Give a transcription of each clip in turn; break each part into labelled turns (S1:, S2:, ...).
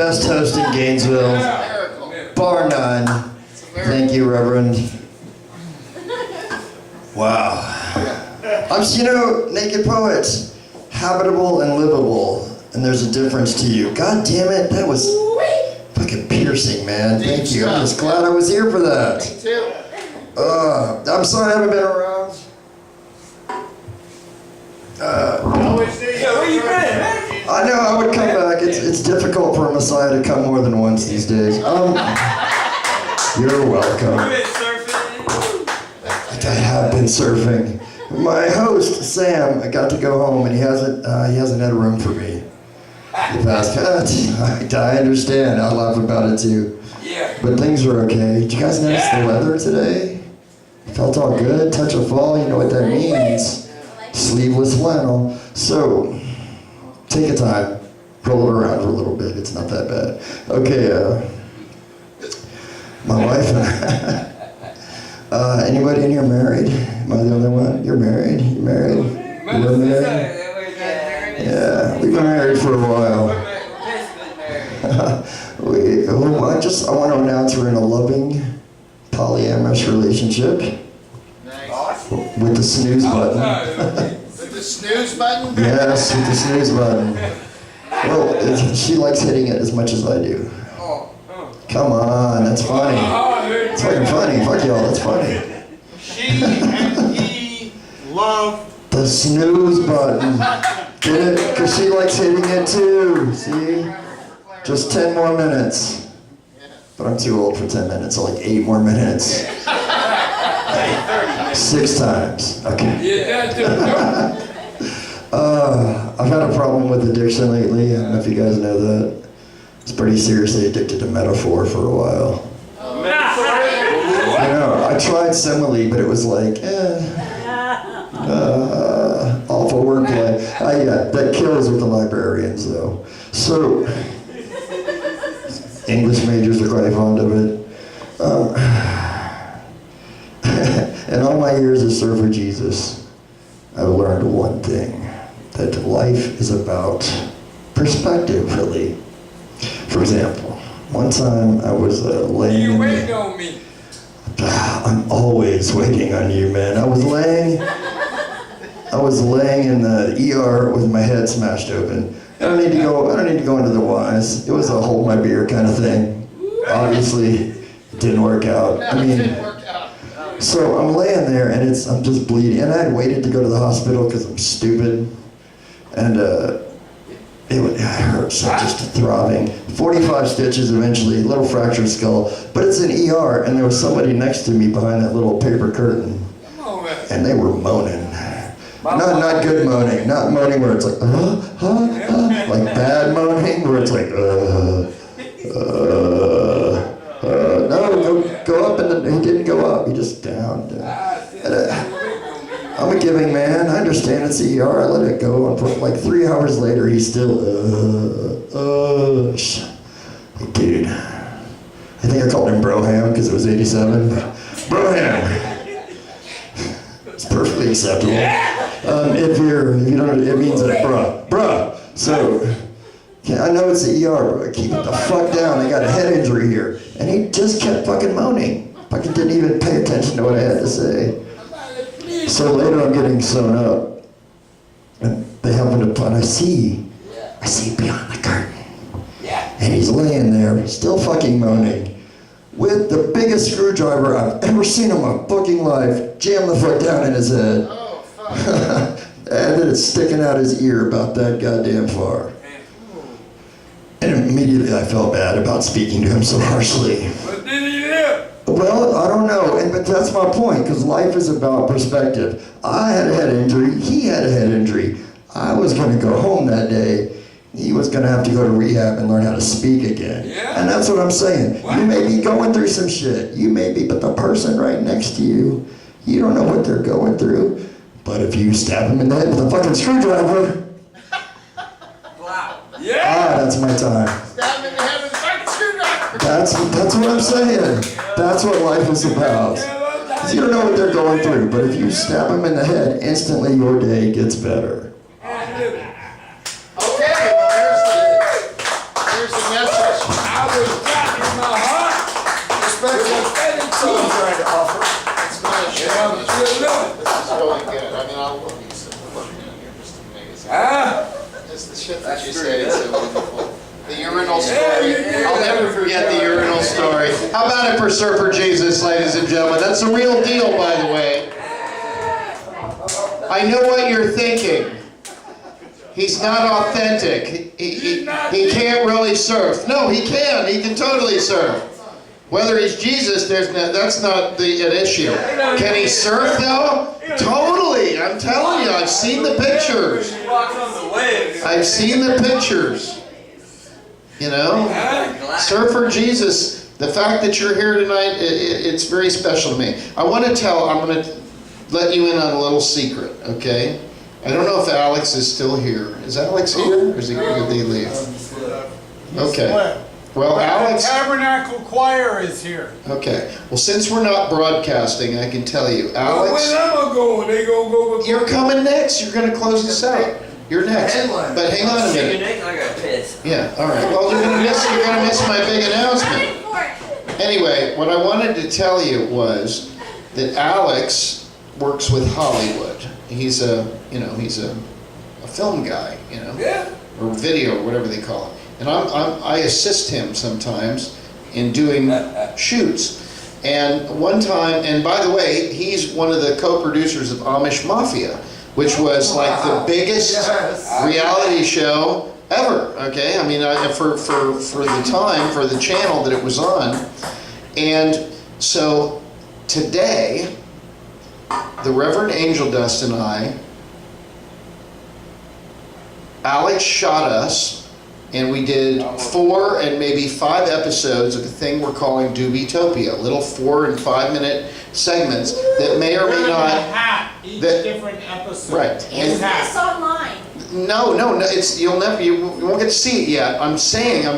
S1: best host in Gainesville, bar none. Thank you, Reverend. Wow. Naked poets, habitable and livable, and there's a difference to you. God damn it, that was fucking piercing, man. Thank you. I'm just glad I was here for that.
S2: Me too.
S1: I'm sorry I haven't been around.
S3: Where you been?
S1: I know I would come back. It's difficult for a Messiah to come more than once these days. You're welcome.
S3: You been surfing?
S1: I have been surfing. My host Sam, I got to go home and he hasn't had a room for me. The past, I understand. I laugh about it too.
S3: Yeah.
S1: But things are okay. Did you guys notice the weather today? Felt all good. Touch of fall. You know what that means. Sleeveless flannel. So, take your time. Roll it around for a little bit. It's not that bad. Okay. My wife and I. Anybody in here married? Am I the only one? You're married? You married? You were married? Yeah, we've been married for a while. I want to announce we're in a loving, polyamorous relationship.
S2: Nice.
S1: With the snooze button.
S2: With the snooze button?
S1: Yes, with the snooze button. Well, she likes hitting it as much as I do. Come on, that's funny. It's fucking funny. Fuck y'all, that's funny.
S2: She and he love
S1: the snooze button. Get it? Because she likes hitting it too. See? Just 10 more minutes. But I'm too old for 10 minutes, so like 8 more minutes. 6 times. Okay. I've had a problem with addiction lately. I don't know if you guys know that. I was pretty seriously addicted to metaphor for a while. I know, I tried simile, but it was like, awful wordplay. That kills with the librarians though. So, English majors are quite fond of it. In all my years of serving Jesus, I've learned one thing, that life is about perspective, really. For example, one time I was laying
S3: You waiting on me.
S1: I'm always waiting on you, man. I was laying in the ER with my head smashed open. I don't need to go into the whys. It was a hold my beer kind of thing. Obviously, it didn't work out. So I'm laying there and I'm just bleeding. And I had waited to go to the hospital because I'm stupid. And it hurt, so just throbbing. 45 stitches eventually, a little fractured skull. But it's an ER, and there was somebody next to me behind that little paper curtain. And they were moaning. Not good moaning, not moaning where it's like, like bad moaning, where it's like, no, go up, and he didn't go up, he just down. I'm a giving man, I understand it's ER, I let it go, and for like 3 hours later, he's still, dude. I think I called him Broham, because it was 87. Broham! It's perfectly acceptable. If you don't know, it means like, bruh. So, I know it's the ER, but keep it the fuck down. I got a head injury here. And he just kept fucking moaning. Fucking didn't even pay attention to what I had to say. So later I'm getting sewn up. And they happen to put, I see beyond the curtain. And he's laying there, still fucking moaning, with the biggest screwdriver I've ever seen in my fucking life, jammed the fuck down in his head. And then it's sticking out his ear about that goddamn far. And immediately I felt bad about speaking to him so harshly.
S3: What did he do?
S1: Well, I don't know, but that's my point, because life is about perspective. I had a head injury, he had a head injury. I was going to go home that day. He was going to have to go to rehab and learn how to speak again.
S3: Yeah.
S1: And that's what I'm saying. What? You may be going through some shit. You may be, but the person right next to you, you don't know what they're going through. But if you stab him in the head with a fucking screwdriver.
S3: Wow. Yeah.
S1: That's my time.
S2: Stab him in the head with a fucking screwdriver.
S1: That's what I'm saying. That's what life is about. You don't know what they're going through, but if you stab them in the head, instantly your day gets better.
S2: Okay, well, here's the message shit that you said is so wonderful. The urinal story. I'll never forget the urinal story.
S1: How about it for Surfer Jesus, ladies and gentlemen? That's the real deal, by the way. I know what you're thinking. He's not authentic. He can't really surf. No, he can. He can totally surf. Whether he's Jesus, that's not an issue. Can he surf though? Totally. I'm telling you, I've seen the pictures.
S3: He walks on the waves.
S1: I've seen the pictures. You know? Surfer Jesus, the fact that you're here tonight, it's very special to me. I'm going to let you in on a little secret, okay? I don't know if Alex is still here. Is Alex here? Or did he leave? Okay. Well, Alex...
S4: The Tabernacle Choir is here.
S1: Okay. Well, since we're not broadcasting, I can tell you, Alex...
S3: When am I going? They gonna go...
S1: You're coming next. You're going to close this out. You're next. But hang on a minute.
S3: I got pissed.
S1: Yeah, all right. Well, you're gonna miss my big announcement. Anyway, what I wanted to tell you was that Alex works with Hollywood. He's a film guy,
S3: Yeah.
S1: or video, or whatever they call it. And I assist him sometimes in doing shoots. And one time, and by the way, he's one of the co-producers of Amish Mafia, which was like the biggest reality show ever. Okay, I mean, for the time, for the channel that it was on. And so today, the Reverend Angel Dust and Alex shot us, and we did 4 and maybe 5 episodes of a thing we're calling Doobie-topia, little 4 and 5 minute segments that may or may not.
S4: Each different episode.
S1: Right.
S5: Is this online?
S1: No, you won't get to see it yet. I'm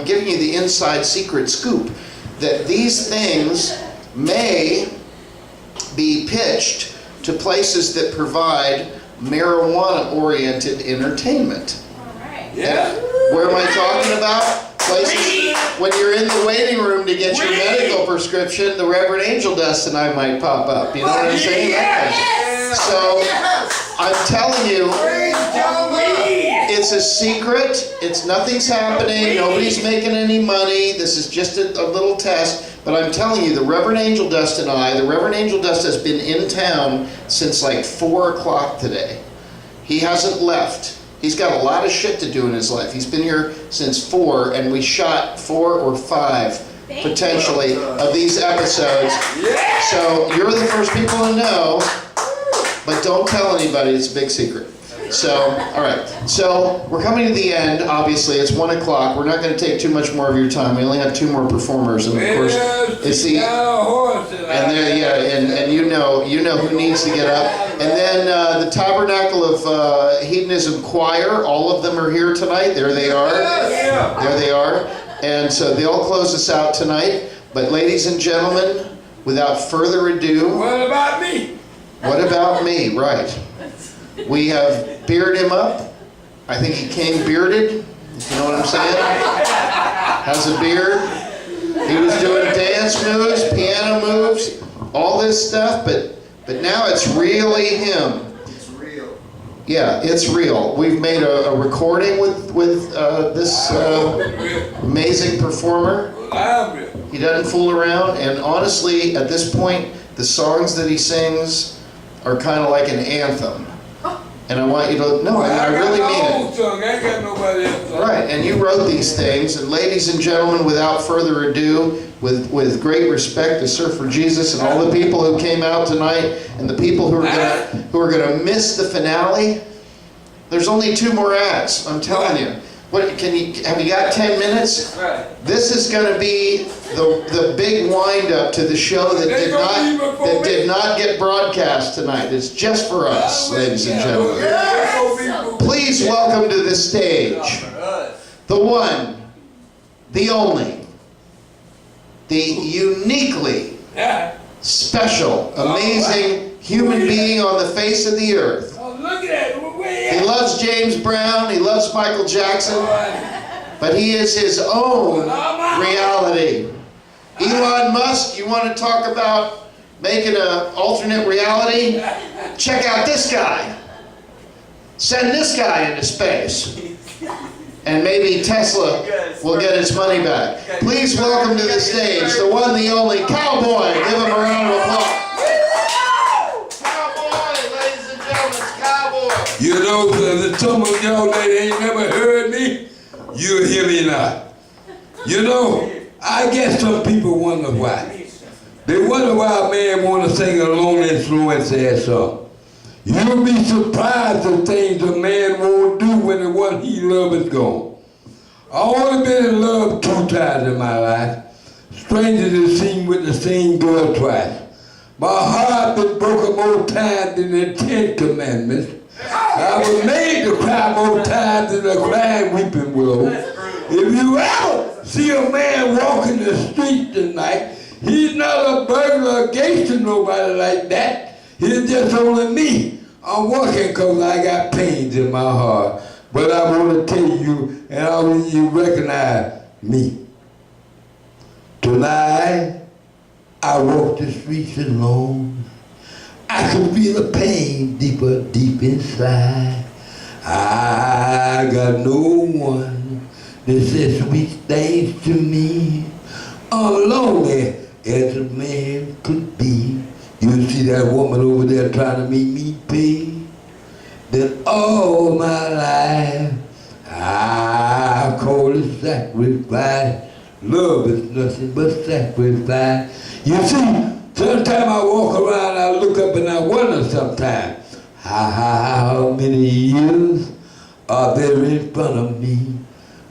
S1: giving you the inside secret scoop that these things may be pitched to places that provide marijuana-oriented entertainment.
S5: All right.
S3: Yeah.
S1: Where am I talking about? Places when you're in the waiting room to get your medical prescription, the Reverend Angel Dust and I might pop up. You know what I'm saying? So I'm telling you, it's a secret. Nothing's happening. Nobody's making any money. This is just a little test. But I'm telling you, the Reverend Angel Dust and the Reverend Angel Dust has been in town since like 4 o'clock today. He hasn't left. He's got a lot of shit to do in his life. He's been here since 4, and we shot 4 or 5 potentially of these episodes. So you're the first people to know, but don't tell anybody. It's a big secret. So, all right. So we're coming to the end. Obviously, it's 1 o'clock. We're not going to take too much more of your time. We only have 2 more performers, and of course, it's the and you know who needs to get up. And then the Tabernacle of Hedonism Choir. All of them are here tonight. There they are. There they are. And so they'll close us out tonight. But ladies and gentlemen, without further ado,
S3: What about me?
S1: what about me? Right. We have bearded him up. I think he came bearded, if you know what I'm saying. Has a beard. He was doing dance moves, piano moves, all this stuff, but now it's really him.
S2: It's real.
S1: Yeah, it's real. We've made a recording with this amazing performer. He doesn't fool around, and honestly, at this point, the songs that he sings are kind of like an anthem. And I want you to know, I really mean it.
S3: I ain't got nobody else.
S1: Right, and you wrote these things, and ladies and gentlemen, without further ado, with great respect to Surfer Jesus and all the people who came out tonight, and the people who are gonna miss the finale, there's only 2 more acts. I'm telling you. What have you got 10 minutes?
S3: Right.
S1: This is going to be the big wind up to the show that did not get broadcast tonight. It's just for us, ladies and gentlemen. Please welcome to the stage the one, the only, the uniquely special, amazing human being on the face of the earth.
S3: Oh, look at that.
S1: He loves James Brown, he loves Michael Jackson, but he is his own reality. Elon Musk, you want to talk about making an alternate reality? Check out this guy. Send this guy into space.
S2: And maybe Tesla will get its money back. Please welcome to the stage the one, the only Cowboy. Give him a round of applause. Cowboy, ladies and gentlemen, it's Cowboy.
S3: You know, some of y'all that ain't never heard me, you'll hear me now. You know, I guess some people wonder why. They wonder why a man want to sing a lonely influencer song. You'll be surprised at things a man won't do when the one he loves is gone. I only been in love 2 times in my life. Strangers have seen with the same girl twice. My heart been broken more times than the 10 commandments. I was made to cry more times than a crying weeping willow. If you ever see a man walking the street tonight, he's not a burglar against nobody like that. It's just only me. I'm working because I got pains in my heart. But I want to tell you, and I want you to recognize me. Tonight, I walk the streets alone. I can feel the pain deep inside. I got no one that says sweet things to me. I'm lonely as a man could be. You see that woman over there trying to make me pay? Then all my life I call it sacrifice. Love is nothing but sacrifice. You see, sometimes I walk around, I look up and I wonder sometimes, how many years are there in front of me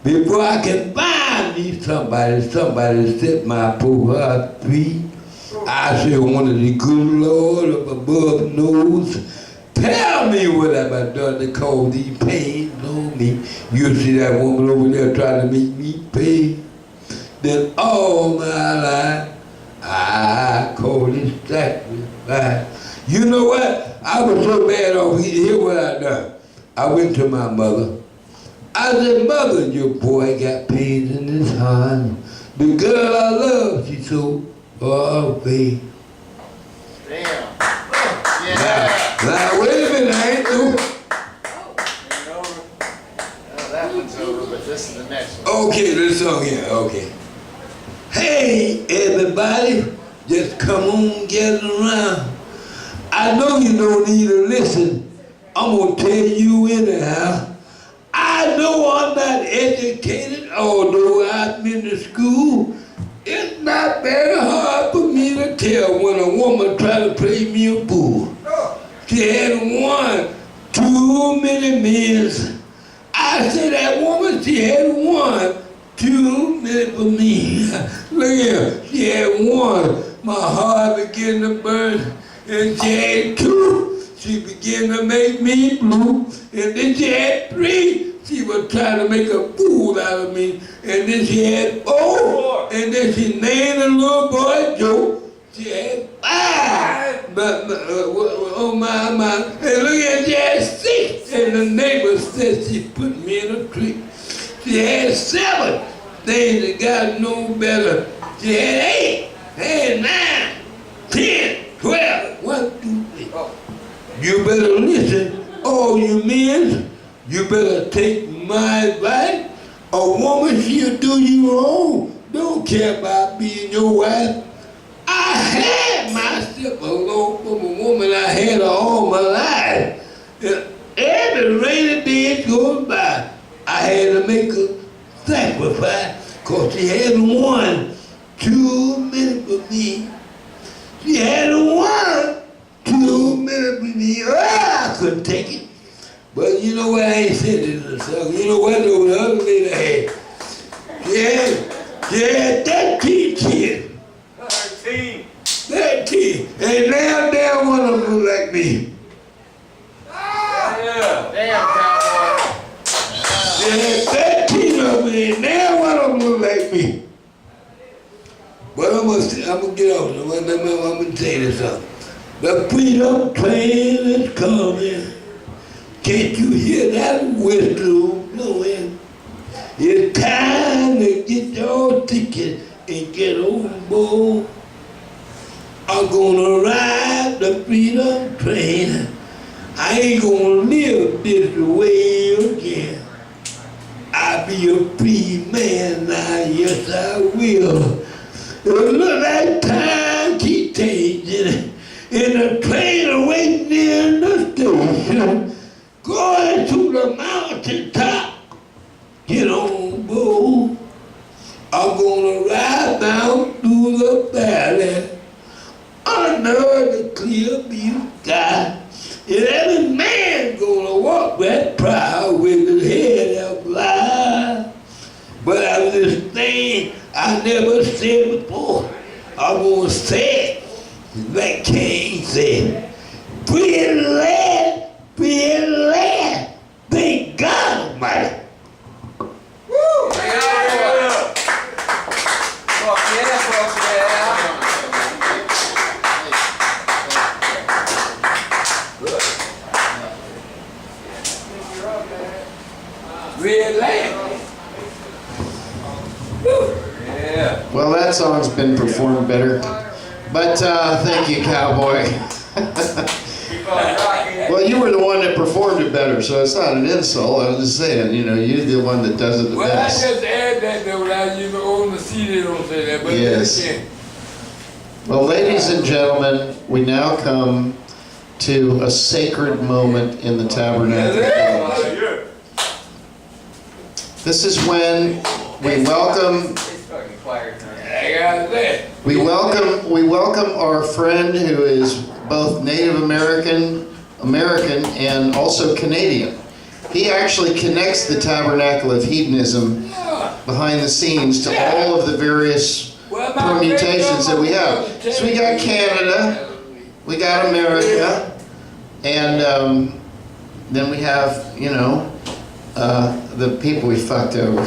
S3: before I can find me somebody to set my poor heart free? I say, one of the good Lord up above knows. Tell me what have I done to cause these pains on me. You see that woman over there trying to make me pay. Then all my life, I call it sacrifice. You know what? I was so bad off. Here's what I done. I went to my mother. I said, Mother, your boy got pains in his heart. The girl I love, she so far away.
S2: Damn. Yeah.
S3: Now, wait a minute, I ain't through.
S2: Oh, that one's over, but this is the next one.
S3: Okay, this song here, okay. Hey, everybody, just come on, get around. I know you don't need to listen. I'm gonna tell you anyhow. I know I'm not educated, although I've been to school. It's not very hard for me to tell when a woman try to play me a fool. She had one too many men. I said that woman, she had one too many for me. Look here, she had one. My heart began to burn, and she had 2. She began to make me blue, and then she had 3. She was trying to make a fool out of me, and then she had 4, and then she named a little boy Joe. She had 5. Oh my, and look at, she had 6, and the neighbor said she put me in a tree. She had 7 things that got no better. She had 8, had 9, 10, 12, 1, 2, 3. You better listen, all you men. You better take my advice. A woman, she'll do you wrong. Don't care about being your wife. I had myself alone from a woman. I had her all my life. And every rainy day goes by, I had to make a sacrifice because she had one too many for me. She had one too many for me. Oh, I couldn't take it. But you know what, I ain't said this in the song. You know what, though, the other lady had? She had 13 kids. 13. And now damn one of them look like me.
S2: Damn, Cowboy.
S3: She had 13 of them, and now one of them look like me. But I'm gonna get off. I'm gonna tell you something. The freedom train is coming. Can't you hear that whistle blowing? It's time to get your ticket and get on board. I'm gonna ride the freedom train. I ain't gonna live this way again. I'll be a free man now, yes I will. It look like time keep changing, and the train waiting in the station, going to the mountain top. Get on board. I'm gonna ride down through the valley under the clear blue sky. And every man gonna walk that proud with his head up high. But I was this thing I never said before. I'm gonna say it like King said. Free at last, free at last. Thank God Almighty.
S2: Well, that song's been performed better. But thank you, cowboy. Well, you were the one that performed it better, so it's not an insult. I was just saying, you know, you're the one that does it the best.
S3: Well, I just add that though, that you know, on the CD they don't say that, but
S2: Yes.
S3: again.
S2: Well, ladies and gentlemen, we now come to a sacred moment in the Tabernacle. This is when we welcome we welcome our friend who is both Native American and also Canadian. He actually connects the Tabernacle of Hedonism behind the scenes to all of the various permutations that we have. So we got Canada, we got America, and then we have, you know, the people we fucked over.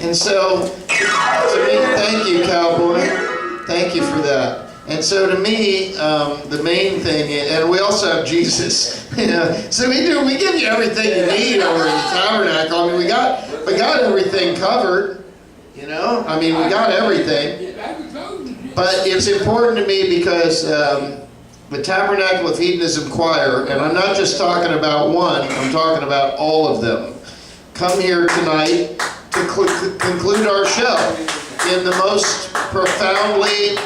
S2: And so, to me, thank you, cowboy. Thank you for that. And so to me, the main thing, and we also have Jesus. You know, so we give you everything you need over in the Tabernacle. I mean, we got everything covered. You know, I mean, we got everything. But it's important to me because the Tabernacle of Hedonism Choir, and I'm not just talking about one, I'm talking about all of them, come here tonight to conclude our show in the most profoundly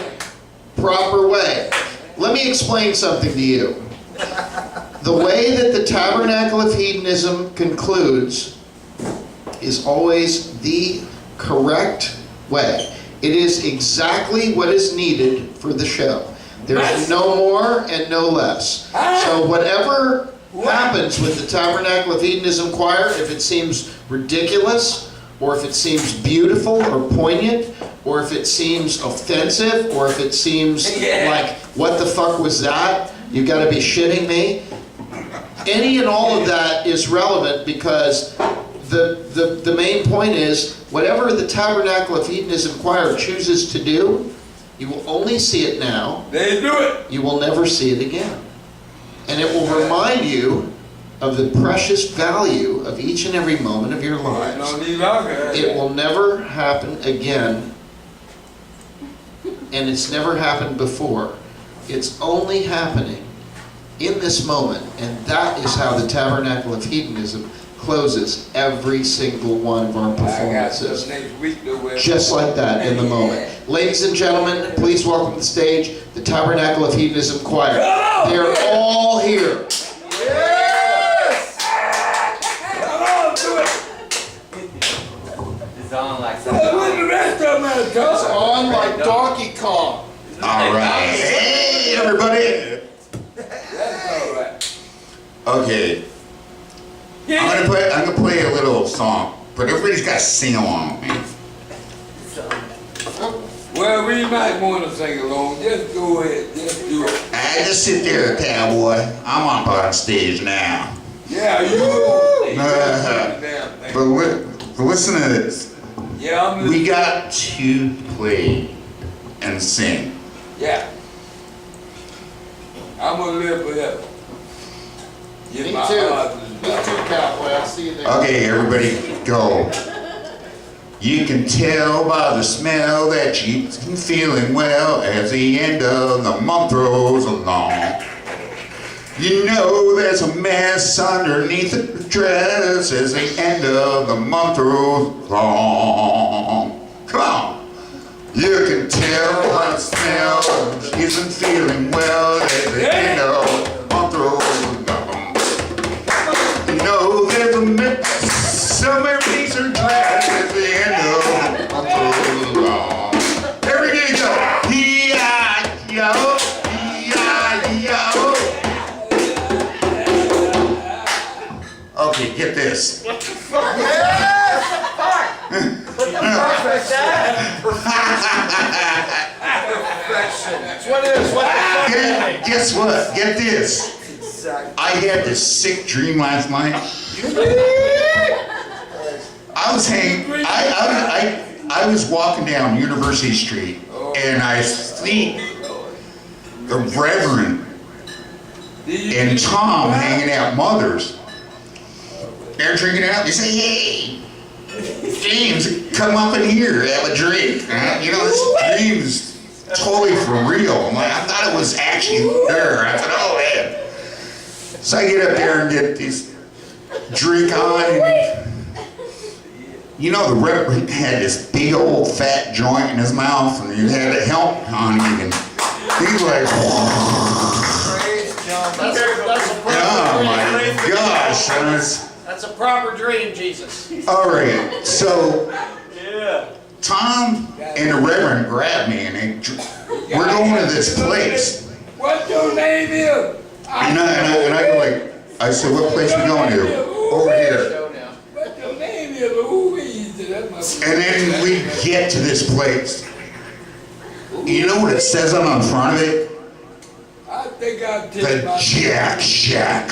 S2: proper way. Let me explain something to you. The way that the Tabernacle of Hedonism concludes is always the correct way. It is exactly what is needed for the show. There's no more and no less. So whatever happens with the Tabernacle of Hedonism Choir, if it seems ridiculous, or if it seems beautiful or poignant, or if it seems offensive, or if it seems like, what the fuck was that? You gotta be shitting me. Any and all of that is relevant because the main point is, whatever the Tabernacle of Hedonism Choir chooses to do, you will only see it now.
S3: They do it.
S2: You will never see it again. And it will remind you of the precious value of each and every moment of your lives. It will never happen again. And it's never happened before. It's only happening in this moment. And that is how the Tabernacle of Hedonism closes every single one of our performances. Just like that, in the moment. Ladies and gentlemen, please welcome to the stage the Tabernacle of Hedonism Choir. They're all here.
S3: Yes! Come on, do it.
S5: It's on like
S3: Where's the rest of them?
S2: It's on like Donkey Kong.
S1: All right. Hey, everybody.
S3: That's all right.
S1: Okay. I'm gonna play a little song, but everybody's got to sing along, man.
S3: Well, we might want to sing along. Just go ahead. Just do it.
S1: I just sit there, cowboy. I'm up on stage now.
S3: Yeah, you.
S1: But listen to this.
S3: Yeah,
S1: We got to play and sing.
S3: Yeah. I'm gonna live forever. Get
S2: Me
S3: my
S2: too.
S3: heart.
S2: Me too, cowboy. I'll see you there.
S1: Okay, everybody, go. You can tell by the smell that you're feeling well as the end of the month rolls along.
S6: You know there's a mess underneath the dress as the end of the month rolls along. Come on. You can tell by the smell she isn't feeling well as the end of the month rolls along. You know there's a mess somewhere beneath her dress as the end of the month rolls along. Here we go. E-I-E-I-O. E-I-E-I-O. Okay, get this. Guess what? Get this. I had this sick dream last night. I was walking down University Street and I see the Reverend and Tom hanging out mothers. They're drinking out. They say, "Hey, James, come up in here, have a drink." You know, this dream's totally for real. I'm like, I thought it was actually there. I thought, oh man. So I get up there and get this drink on, and you know, the Reverend had this big old fat joint in his mouth, and he had a helmet on him, and he's like, oh my gosh.
S7: That's a proper dream, Jesus.
S6: All right, so Tom and the Reverend grabbed me, and we're going to this place.
S3: What your name is?
S6: And I go like, I said, what place we going to? Over here.
S3: What your name is? Who is it?
S6: And then we get to this place. You know what it says on the front of it?
S3: I think I'll tell you
S6: The
S3: about
S6: Jack Shack.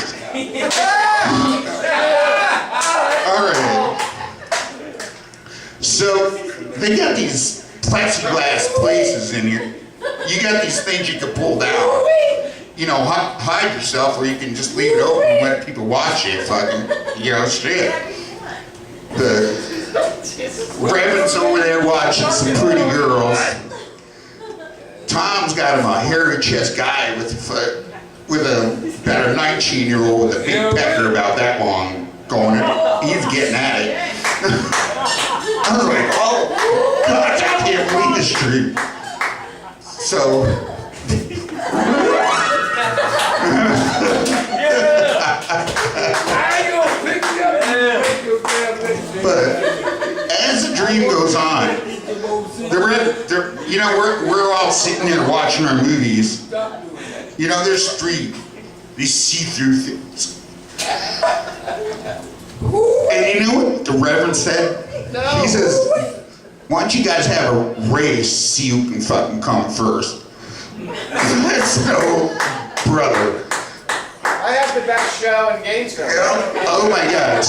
S6: All right. So they got these plexiglass places in here. You got these things you can pull down. You know, hide yourself, or you can just leave it open and let people watch you. Fucking, you know, shit. The Reverend's over there watching some pretty girls. Tom's got him a hairy chest guy with about a 19-year-old with a big pecker about that long going. He's getting at it. I was like, oh, God, I can't believe this dream. So, but as the dream goes on, you know, we're all sitting there watching our movies. You know, there's these see-through things. And you know what the Reverend said? He says, why don't you guys have a race, see who can fucking come first? So, brother.
S7: I have the best show in Gainesville.
S6: Oh my God,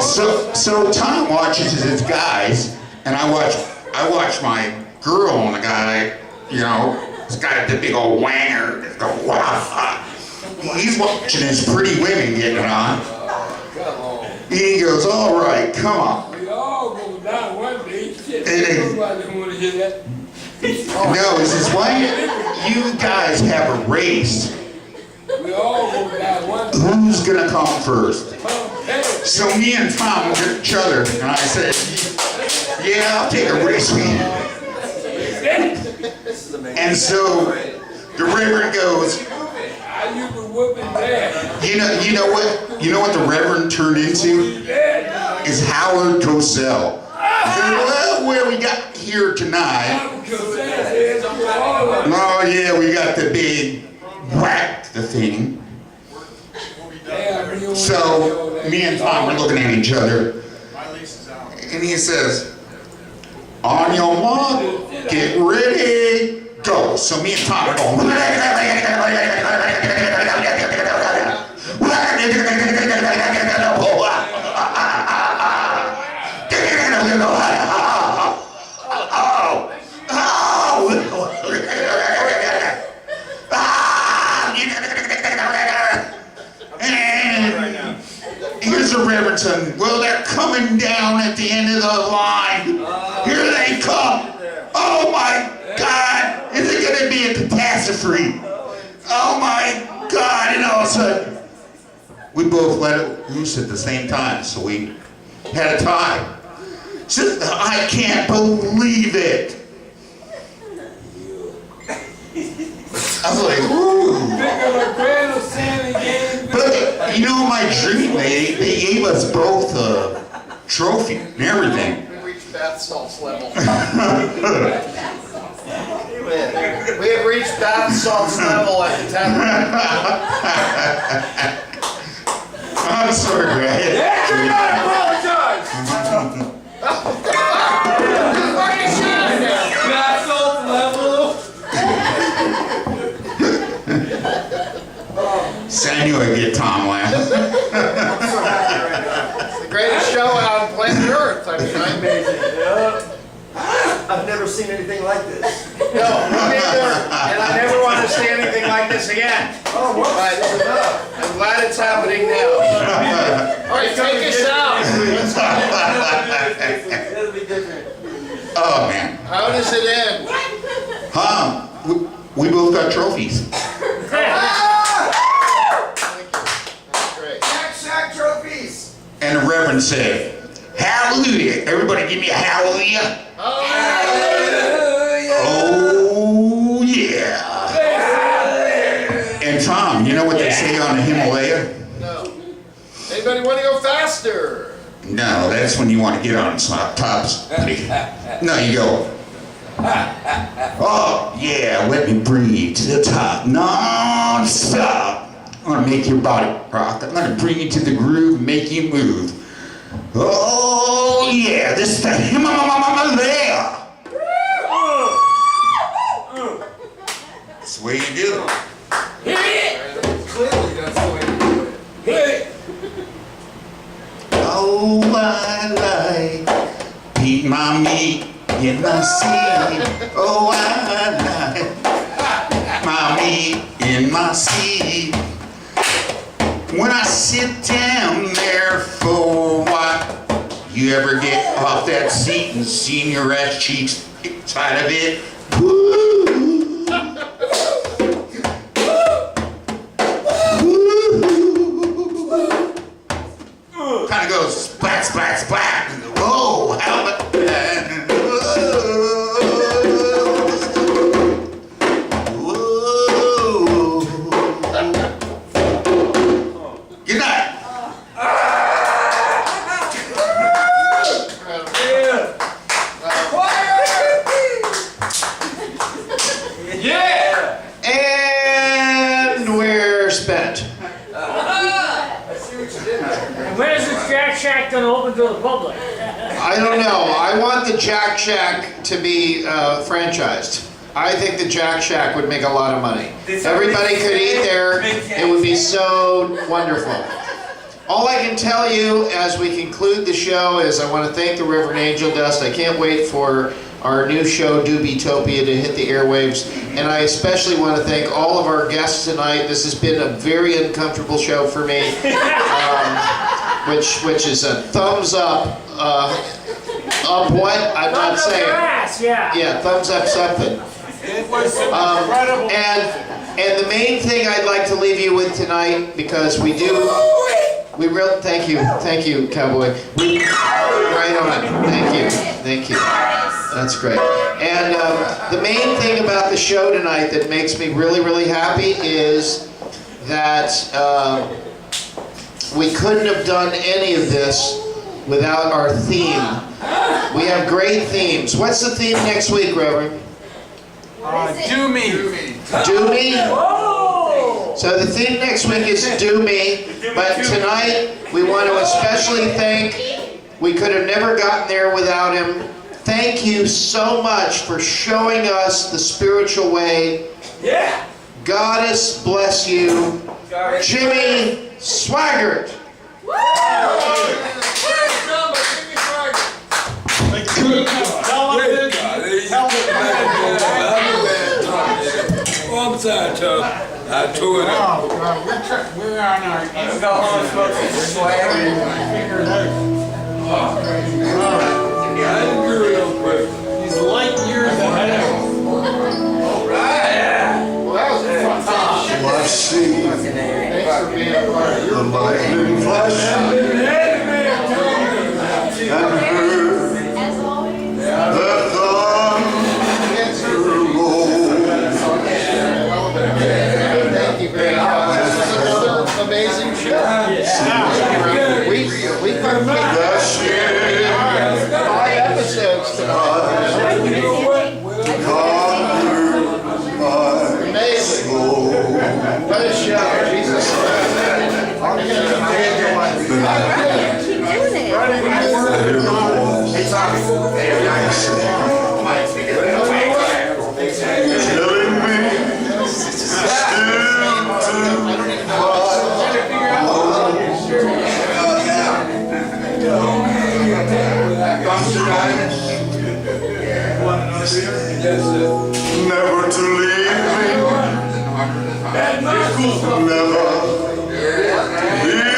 S6: so Tom watches his guys, and I watch my girl and the guy, you know, this guy with the big old wanger. He's watching his pretty women getting it on. He goes, all right, come on.
S3: We all go down one day. Shit,
S6: And
S3: nobody want to hear that.
S6: no, he says, why you guys have a race?
S3: We all go down one day.
S6: Who's gonna come first? So me and Tom looked at each other, and I said, yeah, I'll take a race with you. And so the Reverend goes, you know what the Reverend turned into? Is Howard Cosell. He said, well, where we got here tonight? Oh yeah, we got the big whack the thing. So me and Tom were looking at each other, and he says, on your mark, get ready, go. So me and Tom are going. Here's the Reverend son. Well, they're coming down at the end of the line. Here they come. Oh my God! Is it going to be a catastrophe? Oh my God, and all of a sudden, we both let it loose at the same time, so we had a tie. Said, I can't believe it. I was like, ooh. But, you know, my dream, they gave us both a trophy and everything.
S7: We reached bath salts level. We have reached bath salts level at the Tabernacle.
S6: I'm sorry, Greg.
S7: Apologize.
S3: Bath salt level.
S6: So I knew I'd get Tom laughing.
S7: It's the greatest show on planet Earth. I mean,
S8: I've never seen anything like this.
S7: no, me neither. And I never want to see anything like this again.
S8: Oh, what?
S7: But I'm glad it's happening now. All right, take us out.
S8: It'll be different.
S6: Oh, man.
S7: How does it end?
S6: Huh? We both got trophies.
S7: That's great.
S8: Shack trophies.
S6: And the Reverend said, hallelujah. Everybody give me a hallelujah. Oh, yeah. And Tom, you know what they say on the Himalaya?
S7: No. Anybody want to go faster?
S6: No, that's when you want to get on tops. No, you go. Oh, yeah, let me bring you to the top. Non-stop. I'm going to make your body rock. I'm going to bring you to the groove, make you move. Oh, yeah, this is the Himalaya. That's the way you do it.
S8: Clearly, that's the way to do it.
S6: Oh, I like eat my meat, get my seed. Oh, I like my meat in my seed. When I sit down there for a while, you ever get off that seat and seen your ass cheeks inside of it? Woo! Kind of goes splat, splat, splat. Whoa, how about that? Whoa. Good night.
S3: Yeah.
S2: And we're spent.
S8: I see what you did there.
S9: And when is this Jack Shack gonna open to the public?
S2: I don't know. I want the Jack Shack to be franchised. I think the Jack Shack would make a lot of money. Everybody could eat there. It would be so wonderful. All I can tell you as we conclude the show is I want to thank the Reverend Angel Dust. I can't wait for our new show, Doobie-topia, to hit the airwaves. And I especially want to thank all of our guests tonight. This has been a very uncomfortable show for me, which is a thumbs up. Up what? I'm not
S9: Thumbs up
S2: saying.
S9: your ass, yeah.
S2: Yeah, thumbs up something.
S4: It was an incredible.
S2: And the main thing I'd like to leave you with tonight, because we really thank you, Cowboy. Right on, thank you. That's great. And the main thing about the show tonight that makes me really, really happy is that we couldn't have done any of this without our theme. We have great themes. What's the theme next week, Reverend?
S4: Do me.
S2: Do me? So the theme next week is Do Me, but tonight we want to especially thank, we could have never gotten there without him. Thank you so much for showing us the spiritual way.
S8: Yeah.
S2: Goddess bless you, Jimmy Swaggart.
S3: Oh, I'm sorry, Tom. I tore it up.
S4: Oh, God, we're on our.
S8: Let's go home and smoke some swag.
S4: Figure it out.
S3: I didn't do it on purpose.
S4: He's light years ahead of us.
S8: All right.
S7: Well, that was a fun time. Hey, Tommy. Hey, nice.
S1: Killing me. Never to leave me. Never leave me.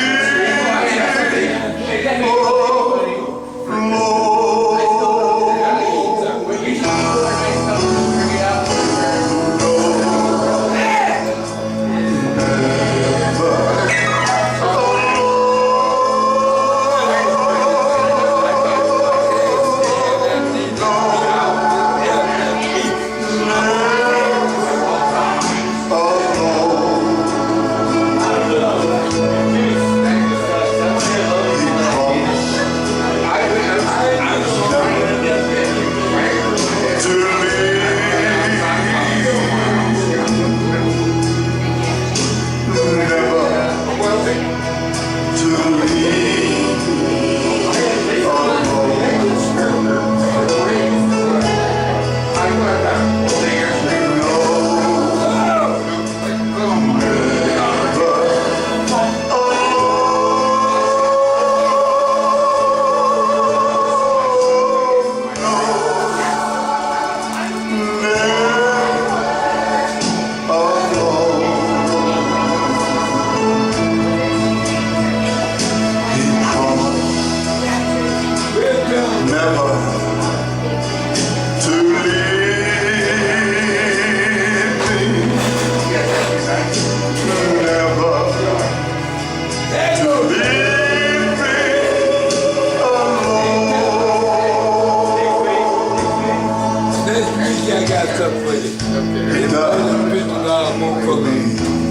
S1: Oh,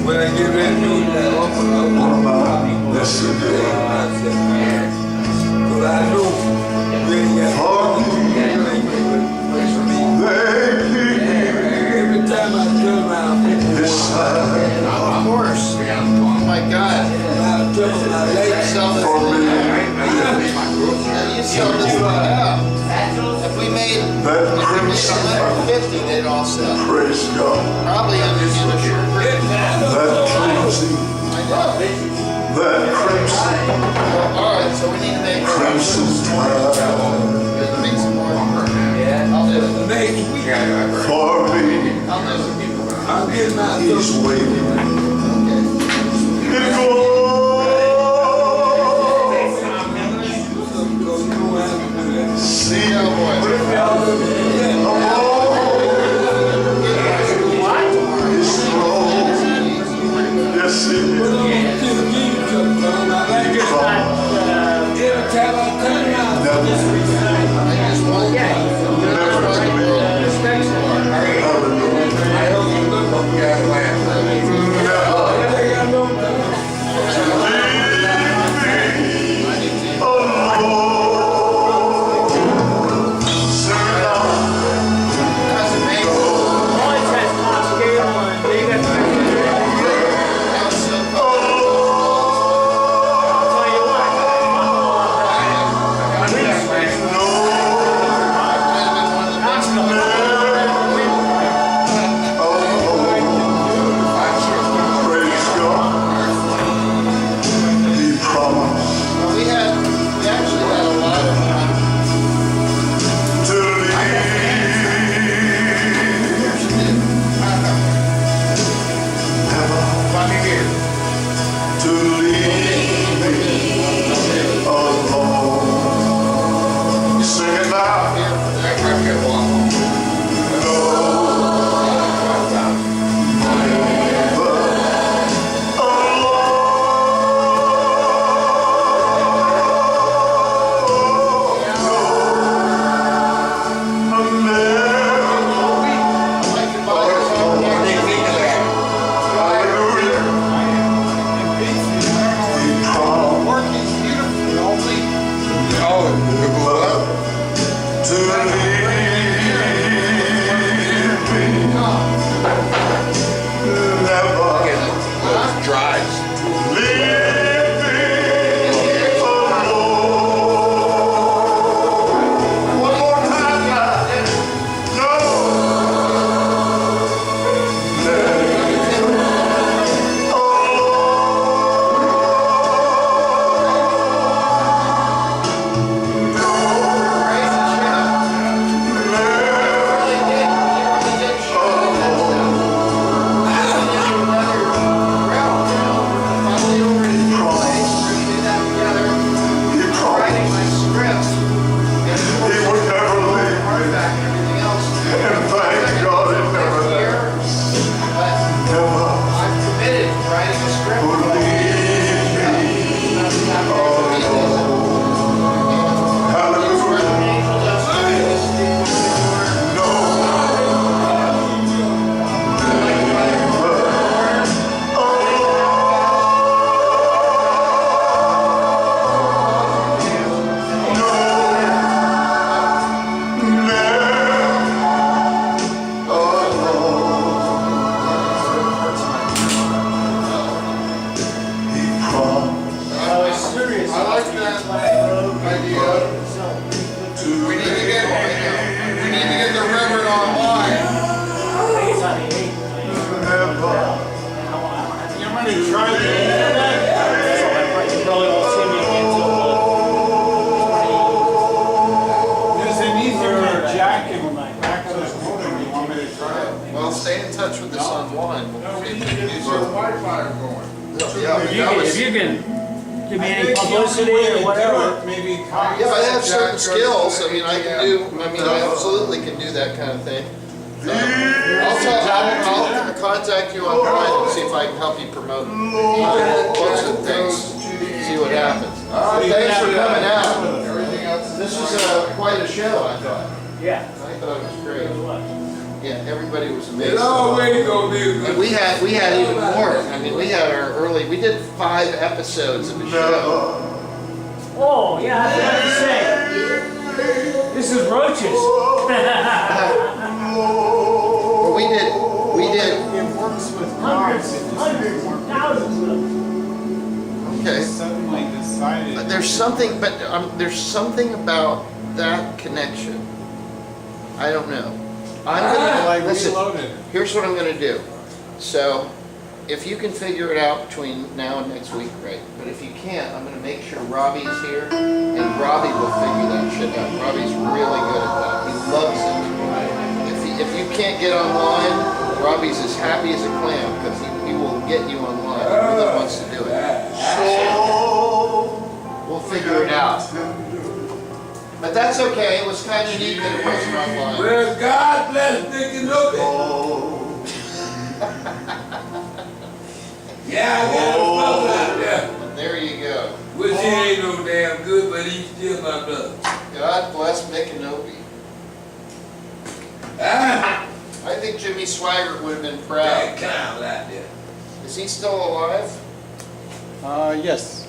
S3: When I get ready to do that, that's the day. Cause I know we ain't got every time I turn around,
S2: Of course. Oh my God.
S3: I turn my legs
S2: Sell this thing. You sell this thing out. If we made 150, they'd all sell.
S1: Praise God.
S2: Probably under the short period.
S1: That crimson, that crimson,
S2: All right, so we need to make
S1: crimson tide
S2: make some more. I'll do it.
S3: next week.
S1: for me
S2: I'll do it.
S3: I'm getting my
S1: is waiting. It goes. See
S2: Yeah, boy.
S1: his throne. Yes, it is.
S3: Every time I turn around,
S2: I just want to
S9: publicity or whatever.
S4: Maybe
S2: Yeah, I have certain skills. I mean, I absolutely can do that kind of thing. I'll contact you online and see if I can help you promote books and things. See what happens. Thanks for coming out. This was quite a show, I thought.
S9: Yeah.
S2: I thought it was great. Yeah, everybody was amazing.
S3: It's always gonna be a
S2: And
S3: good.
S2: we had even more. I mean, we had our we did 5 episodes of the show.
S9: Oh, yeah, I forgot to say. This is roaches.
S2: Well, we did.
S4: it works with
S9: Hundreds,
S4: dogs.
S9: hundreds, thousands of them.
S2: Okay.
S4: Suddenly decided.
S2: There's something about that connection. I don't know. I'm gonna listen.
S4: Reloaded.
S2: Here's what I'm gonna do. So, if you can figure it out between now and next week, great. But if you can't, I'm gonna make sure Robbie's here, and Robbie will figure that shit out. Robbie's really good at that. He loves it. If you can't get online, Robbie's as happy as a clam because he will get you online. He really wants to do it. We'll figure it out. But that's okay. It was kind of neat that it wasn't online.
S3: Well, God bless Nicky Nope. Yeah, I got a brother out there.
S2: There you go.
S3: Which he ain't no damn good, but he's still my brother.
S2: God bless Micanopy.
S3: Ah,
S2: I think Jimmy Swaggart would have been
S3: that
S2: proud.
S3: cow out there.
S2: Is he still alive?
S10: Yes.